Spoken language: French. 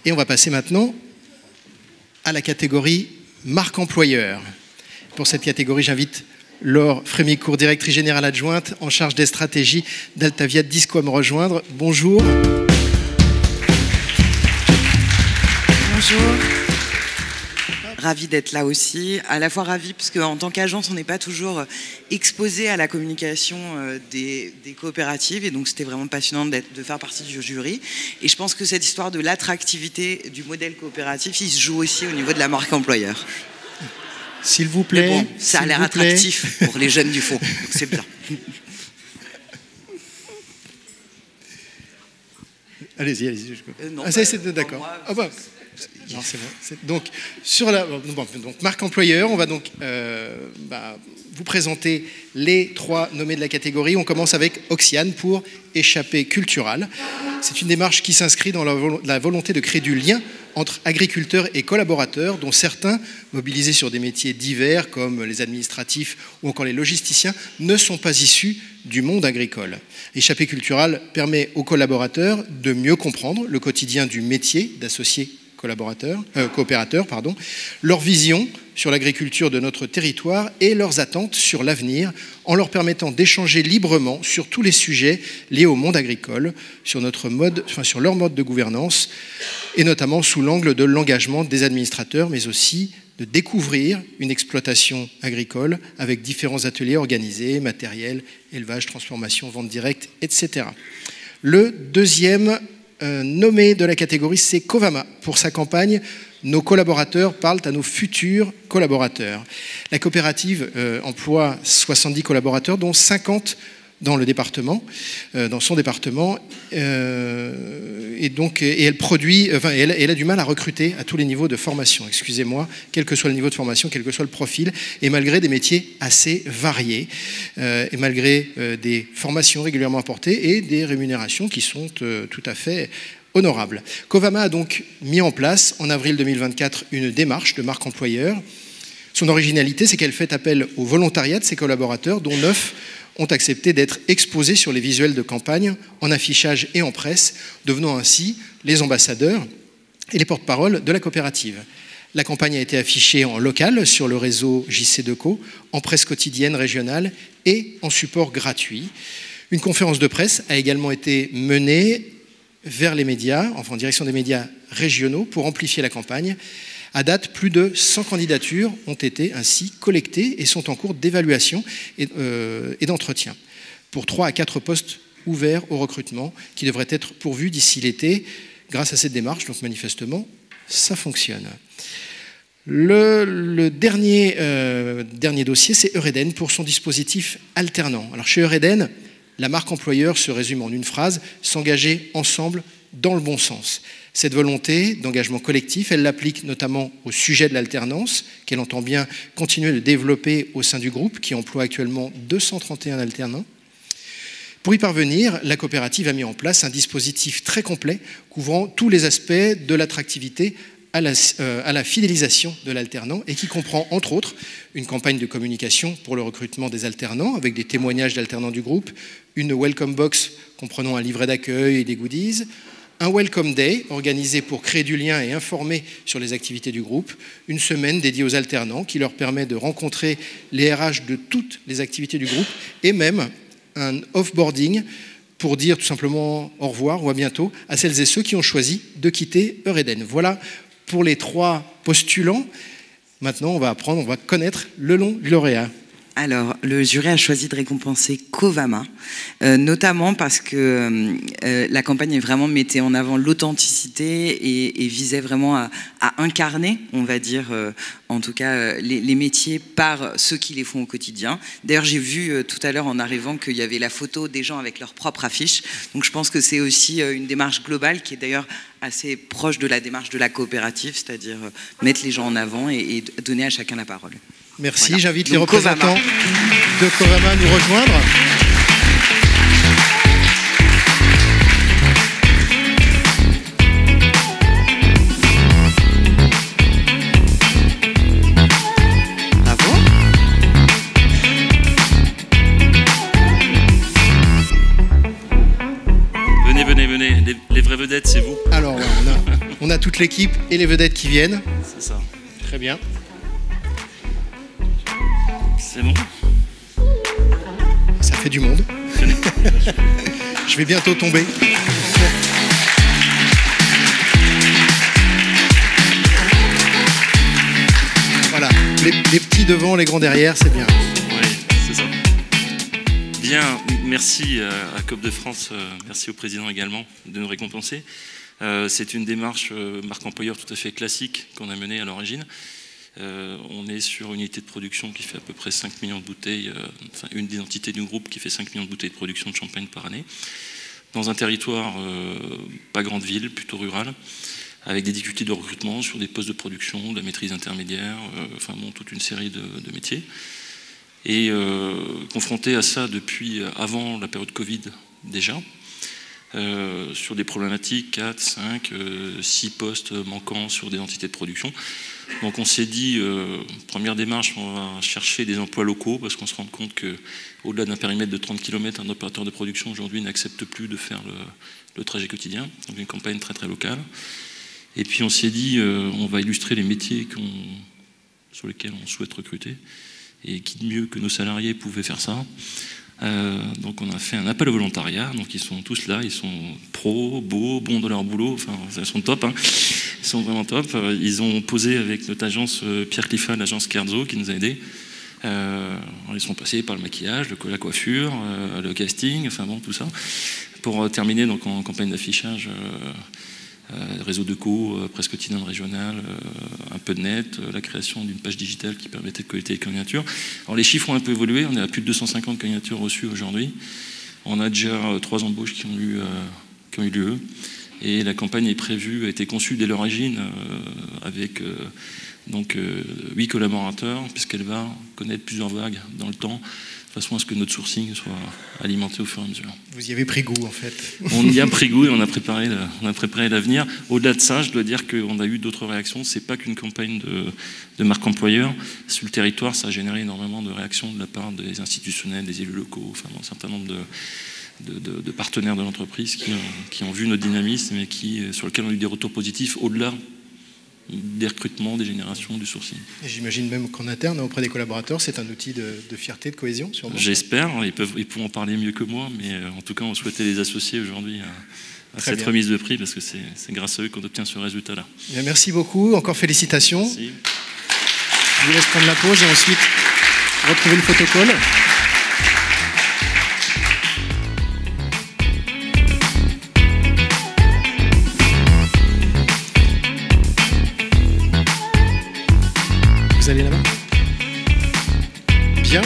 Et on va passer maintenant à la catégorie marque employeur. Pour cette catégorie, j'invite Laure Frémicourt, directrice générale adjointe en charge des stratégies d'Altaviat Disco à me rejoindre. Bonjour. Bonjour. Ravie d'être là aussi. À la fois ravie parce qu'en tant qu'agence, on n'est pas toujours exposé à la communication des coopératives. Et donc, c'était vraiment passionnant de faire partie du jury. Et je pense que cette histoire de l'attractivité du modèle coopératif, il se joue aussi au niveau de la marque employeur. S'il vous plaît. Bon, ça a l'air attractif pour les jeunes du fond. Donc c'est bien. Allez-y. Non, d'accord. Ah bah, non, c'est bon. Donc, sur la donc, marque employeur, on va donc vous présenter les 3 nommés de la catégorie. On commence avec Oxiane pour Échappée culturale. C'est une démarche qui s'inscrit dans la volonté de créer du lien entre agriculteurs et collaborateurs, dont certains, mobilisés sur des métiers divers comme les administratifs ou encore les logisticiens, ne sont pas issus du monde agricole. Échappée culturale permet aux collaborateurs de mieux comprendre le quotidien du métier d'associés coopérateurs, leur vision sur l'agriculture de notre territoire et leurs attentes sur l'avenir, en leur permettant d'échanger librement sur tous les sujets liés au monde agricole, sur leur mode de gouvernance, et notamment sous l'angle de l'engagement des administrateurs, mais aussi de découvrir une exploitation agricole avec différents ateliers organisés, matériel, élevage, transformation, vente directe, etc. Le deuxième nommé de la catégorie, c'est Covama. Pour sa campagne, nos collaborateurs parlent à nos futurs collaborateurs. La coopérative emploie 70 collaborateurs, dont 50 dans le département, dans son département, et elle produit, elle a du mal à recruter à tous les niveaux de formation, quel que soit le niveau de formation, quel que soit le profil, et malgré des métiers assez variés, et malgré des formations régulièrement apportées et des rémunérations qui sont tout à fait honorables. Covama a donc mis en place, en avril 2024, une démarche de marque employeur. Son originalité, c'est qu'elle fait appel au volontariat de ses collaborateurs, dont 9 ont accepté d'être exposés sur les visuels de campagne, en affichage et en presse, devenant ainsi les ambassadeurs et les porte-parole de la coopérative. La campagne a été affichée en local sur le réseau JC2Co, en presse quotidienne régionale et en support gratuit. Une conférence de presse a également été menée vers les médias, en direction des médias régionaux, pour amplifier la campagne. À date, plus de 100 candidatures ont été ainsi collectées et sont en cours d'évaluation et d'entretien pour 3 à 4 postes ouverts au recrutement qui devraient être pourvus d'ici l'été grâce à cette démarche. Donc manifestement, ça fonctionne. Le dernier dossier, c'est Eureden pour son dispositif alternant. Alors chez Eureden, la marque employeur se résume en une phrase: s'engager ensemble dans le bon sens. Cette volonté d'engagement collectif, elle l'applique notamment au sujet de l'alternance, qu'elle entend bien continuer de développer au sein du groupe, qui emploie actuellement 231 alternants. Pour y parvenir, la coopérative a mis en place un dispositif très complet, couvrant tous les aspects de l'attractivité à la fidélisation de l'alternant, et qui comprend, entre autres, une campagne de communication pour le recrutement des alternants, avec des témoignages d'alternants du groupe, une welcome box comprenant un livret d'accueil et des goodies, un Welcome Day organisé pour créer du lien et informer sur les activités du groupe, une semaine dédiée aux alternants qui leur permet de rencontrer les RH de toutes les activités du groupe, et même un off-boarding pour dire tout simplement au revoir ou à bientôt à celles et ceux qui ont choisi de quitter Eureden. Voilà pour les 3 postulants. Maintenant, on va connaître le nom du lauréat. Alors, le jury a choisi de récompenser Covama, notamment parce que la campagne vraiment mettait en avant l'authenticité et visait vraiment à incarner, on va dire, en tout cas, les métiers par ceux qui les font au quotidien. D'ailleurs, j'ai vu tout à l'heure en arrivant qu'il y avait la photo des gens avec leur propre affiche. Donc, je pense que c'est aussi une démarche globale qui est d'ailleurs assez proche de la démarche de la coopérative, c'est-à-dire mettre les gens en avant et donner à chacun la parole. Merci, voilà. J'invite donc les représentants de Covama à nous rejoindre. Bravo. Venez, les vraies vedettes, c'est vous. Alors, on a On a toute l'équipe et les vedettes qui viennent. C'est ça. Très bien. C'est bon. Ça fait du monde. Je vais bientôt tomber. Voilà, les petits devant, les grands derrière, c'est bien. Oui, c'est ça. Bien, merci à COP de France, merci au président également de nous récompenser. C'est une démarche marque employeur tout à fait classique qu'on a menée à l'origine. On est sur une unité de production qui fait à peu près 5 millions de bouteilles, enfin une des entités du groupe qui fait 5 millions de bouteilles de production de champagne par année, dans un territoire pas grande ville, plutôt rural, avec des difficultés de recrutement sur des postes de production, de la maîtrise intermédiaire, enfin bon, toute une série de métiers. Et confronté à ça depuis avant la période Covid déjà, sur des problématiques 4, 5, 6 postes manquants sur des entités de production. Donc on s'est dit, première démarche, on va chercher des emplois locaux parce qu'on se rend compte qu'au-delà d'un périmètre de 30 km, un opérateur de production aujourd'hui n'accepte plus de faire le trajet quotidien. Donc une campagne très très locale. Et puis on s'est dit, on va illustrer les métiers sur lesquels on souhaite recruter. Et qui de mieux que nos salariés pouvaient faire ça. Donc on a fait un appel au volontariat, donc ils sont tous là, ils sont pros, beaux, bons dans leur boulot, enfin ils sont top, hein. Ils sont vraiment top. Ils ont posé avec notre agence Pierre Cliffat, l'agence Kerzo qui nous a aidés. Ils sont passés par le maquillage, la coiffure, le casting, enfin bon tout ça, pour terminer donc en campagne d'affichage. Réseau de co, presse quotidienne régionale, un peu de net, la création d'une page digitale qui permettait de collecter les candidatures. Alors les chiffres ont un peu évolué, on est à plus de 250 candidatures reçues aujourd'hui. On a déjà 3 embauches qui ont eu lieu. Et la campagne est prévue, a été conçue dès l'origine avec donc 8 collaborateurs, puisqu'elle va connaître plusieurs vagues dans le temps, de façon à ce que notre sourcing soit alimenté au fur et à mesure. Vous y avez pris goût en fait. On y a pris goût et on a préparé l'avenir. Au-delà de ça, je dois dire qu'on a eu d'autres réactions. C'est pas qu'une campagne de marque employeur. Sur le territoire, ça a généré énormément de réactions de la part des institutionnels, des élus locaux, enfin un certain nombre de partenaires de l'entreprise qui ont vu notre dynamisme et sur lequel on a eu des retours positifs au-delà des recrutements, des générations, du sourcing. Et j'imagine même qu'en interne, auprès des collaborateurs, c'est un outil de fierté, de cohésion, sûrement. J'espère, ils pourront en parler mieux que moi, mais en tout cas, on souhaitait les associer aujourd'hui à cette remise de prix, parce que c'est grâce à eux qu'on obtient ce résultat-là. Bien, merci beaucoup, encore félicitations. Merci. Je vous laisse prendre la pause et ensuite retrouver le protocole. Vous allez là-bas ? Bien.